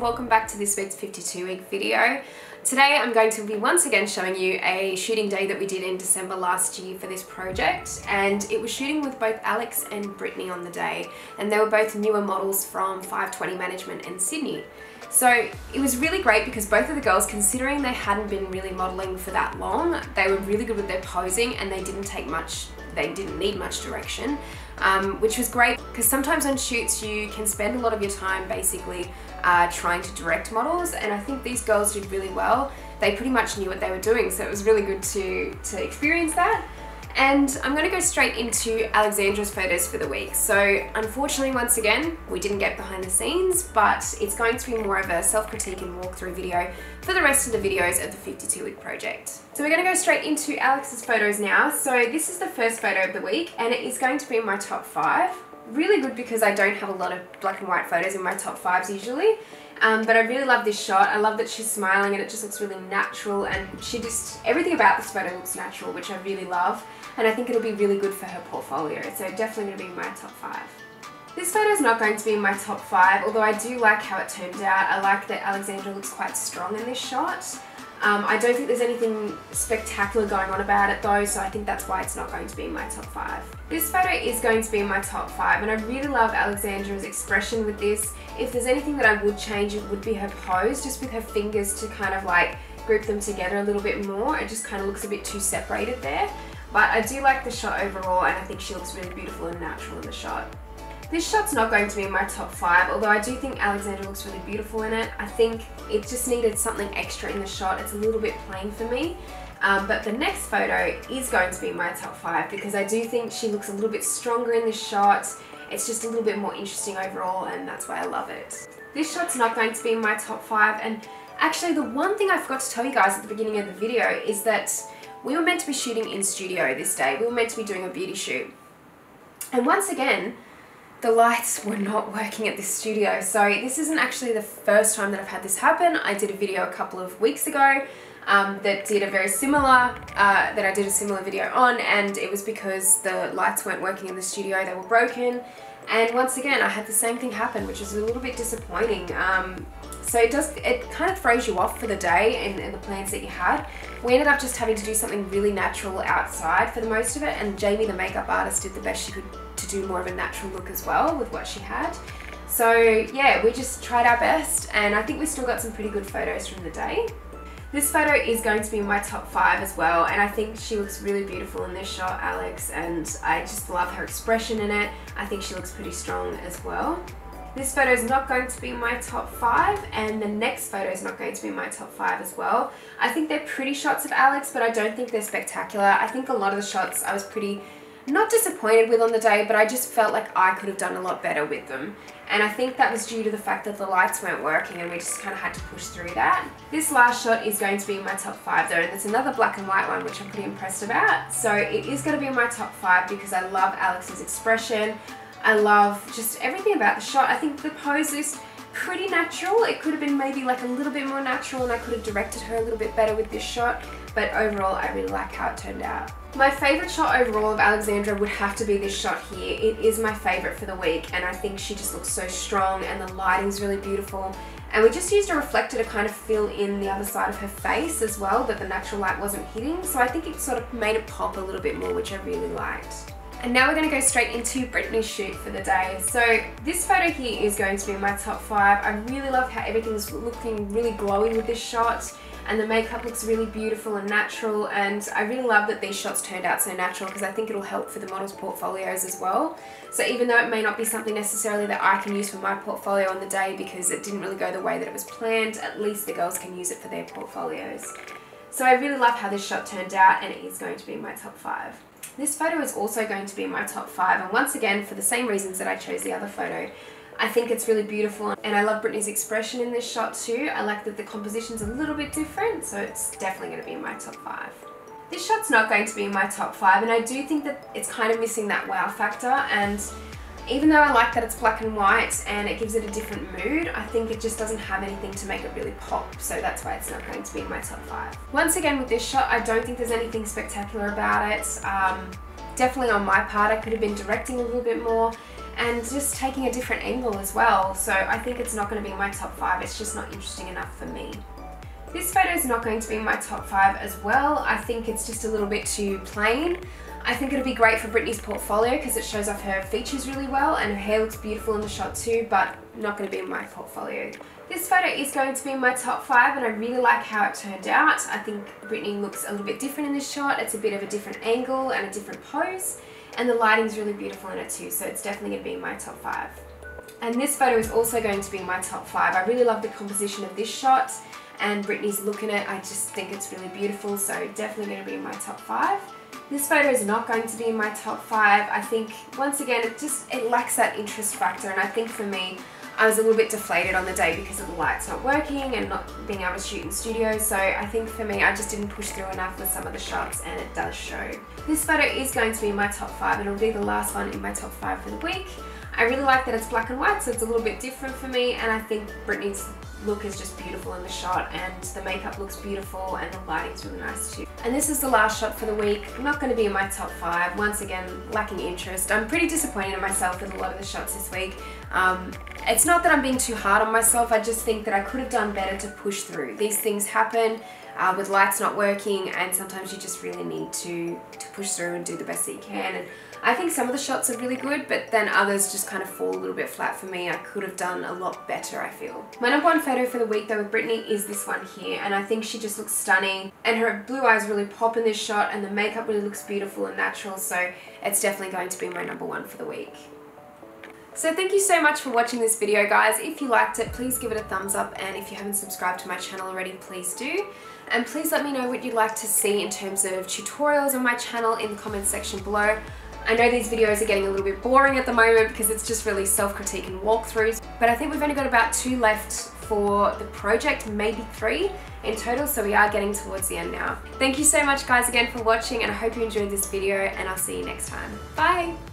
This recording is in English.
and welcome back to this week's 52-week video. Today I'm going to be once again showing you a shooting day that we did in December last year for this project, and it was shooting with both Alex and Brittany on the day, and they were both newer models from 520 Management in Sydney. So it was really great because both of the girls, considering they hadn't been really modeling for that long, they were really good with their posing and they didn't need much direction, which was great because sometimes on shoots you can spend a lot of your time basically trying to direct models, and I think these girls did really well. They pretty much knew what they were doing, so it was really good to experience that. And I'm going to go straight into Alexandra's photos for the week. So unfortunately, once again, we didn't get behind the scenes, but it's going to be more of a self-critique and walkthrough video for the rest of the videos of the 52-week project. So we're going to go straight into Alex's photos now. So this is the first photo of the week, and it is going to be in my top 5. Really good because I don't have a lot of black and white photos in my top 5s usually. But I really love this shot. I love that she's smiling and it just looks really natural, and everything about this photo looks natural, which I really love. And I think it'll be really good for her portfolio. So definitely going to be in my top 5. This photo is not going to be in my top 5, although I do like how it turned out. I like that Alexandra looks quite strong in this shot. I don't think there's anything spectacular going on about it though, so I think that's why it's not going to be in my top 5. This photo is going to be in my top 5, and I really love Alexandra's expression with this. If there's anything that I would change, it would be her pose, just with her fingers to kind of like group them together a little bit more. It just kind of looks a bit too separated there. But I do like the shot overall, and I think she looks really beautiful and natural in the shot. This shot's not going to be in my top 5, although I do think Alexandra looks really beautiful in it. I think it just needed something extra in the shot. It's a little bit plain for me. But the next photo is going to be in my top 5 because I do think she looks a little bit stronger in this shot. It's just a little bit more interesting overall, and that's why I love it. This shot's not going to be in my top 5, and actually the one thing I forgot to tell you guys at the beginning of the video is that we were meant to be shooting in studio this day. We were meant to be doing a beauty shoot. And once again, the lights were not working at this studio. So this isn't actually the first time that I've had this happen. I did a video a couple of weeks ago that did a very similar, that I did a similar video on, and it was because the lights weren't working in the studio, they were broken. And once again, I had the same thing happen, which is a little bit disappointing. So it kind of throws you off for the day and the plans that you had. We ended up just having to do something really natural outside for the most of it, and Jamie, the makeup artist, did the best she could to do more of a natural look as well with what she had. So yeah, we just tried our best, and I think we still got some pretty good photos from the day. This photo is going to be in my top 5 as well, and I think she looks really beautiful in this shot, Alex, and I just love her expression in it. I think she looks pretty strong as well. This photo is not going to be in my top 5, and the next photo is not going to be in my top 5 as well. I think they're pretty shots of Alex, but I don't think they're spectacular. I think a lot of the shots I was pretty not disappointed with on the day, but I just felt like I could have done a lot better with them. And I think that was due to the fact that the lights weren't working, and we just kind of had to push through that. This last shot is going to be in my top 5 though, and it's another black and white one, which I'm pretty impressed about. So it is going to be in my top 5 because I love Alex's expression. I love just everything about the shot. I think the pose is pretty natural. It could have been maybe like a little bit more natural, and I could have directed her a little bit better with this shot, but overall I really like how it turned out. My favourite shot overall of Alexandra would have to be this shot here. It is my favourite for the week, and I think she just looks so strong, and the lighting's really beautiful. And we just used a reflector to kind of fill in the other side of her face as well that the natural light wasn't hitting, so I think it sort of made it pop a little bit more, which I really liked. And now we're going to go straight into Brittany's shoot for the day. So this photo here is going to be in my top 5. I really love how everything's looking really glowy with this shot, and the makeup looks really beautiful and natural, and I really love that these shots turned out so natural because I think it'll help for the models' portfolios as well. So even though it may not be something necessarily that I can use for my portfolio on the day because it didn't really go the way that it was planned, at least the girls can use it for their portfolios. So I really love how this shot turned out, and it is going to be in my top 5. This photo is also going to be in my top 5, and once again, for the same reasons that I chose the other photo. I think it's really beautiful, and I love Brittany's expression in this shot too. I like that the composition's a little bit different, so it's definitely going to be in my top 5. This shot's not going to be in my top 5, and I do think that it's kind of missing that wow factor, and even though I like that it's black and white and it gives it a different mood, I think it just doesn't have anything to make it really pop, so that's why it's not going to be in my top 5. Once again with this shot, I don't think there's anything spectacular about it. Definitely on my part, I could have been directing a little bit more, and just taking a different angle as well. So I think it's not going to be in my top 5, it's just not interesting enough for me. This photo is not going to be in my top 5 as well. I think it's just a little bit too plain. I think it'll be great for Brittany's portfolio because it shows off her features really well and her hair looks beautiful in the shot too, but not going to be in my portfolio. This photo is going to be in my top 5 and I really like how it turned out. I think Brittany looks a little bit different in this shot. It's a bit of a different angle and a different pose, and the lighting's really beautiful in it too, so it's definitely going to be in my top 5. And this photo is also going to be in my top 5. I really love the composition of this shot and Brittany's look in it. I just think it's really beautiful, so definitely going to be in my top 5. This photo is not going to be in my top 5. I think, once again, it lacks that interest factor, and I think for me, I was a little bit deflated on the day because of the lights not working and not being able to shoot in studio, so I think for me, I just didn't push through enough with some of the shots, and it does show. This photo is going to be in my top 5, and it'll be the last one in my top 5 for the week. I really like that it's black and white, so it's a little bit different for me, and I think Brittany's look is just beautiful in the shot, and the makeup looks beautiful, and the lighting's really nice too. And this is the last shot for the week. I'm not going to be in my top 5. Once again, lacking interest. I'm pretty disappointed in myself with a lot of the shots this week. It's not that I'm being too hard on myself, I just think that I could have done better to push through. These things happen with lights not working, and sometimes you just really need to push through and do the best that you can. And I think some of the shots are really good, but then others just kind of fall a little bit flat for me. I could have done a lot better, I feel. My number 1 photo for the week though with Brittany is this one here, and I think she just looks stunning, and her blue eyes really pop in this shot, and the makeup really looks beautiful and natural, so it's definitely going to be my number 1 for the week. So thank you so much for watching this video, guys. If you liked it, please give it a thumbs up, and if you haven't subscribed to my channel already, please do. And please let me know what you'd like to see in terms of tutorials on my channel in the comments section below. I know these videos are getting a little bit boring at the moment because it's just really self-critique and walkthroughs, but I think we've only got about 2 left for the project, maybe 3 in total, so we are getting towards the end now. Thank you so much, guys, again for watching, and I hope you enjoyed this video, and I'll see you next time. Bye!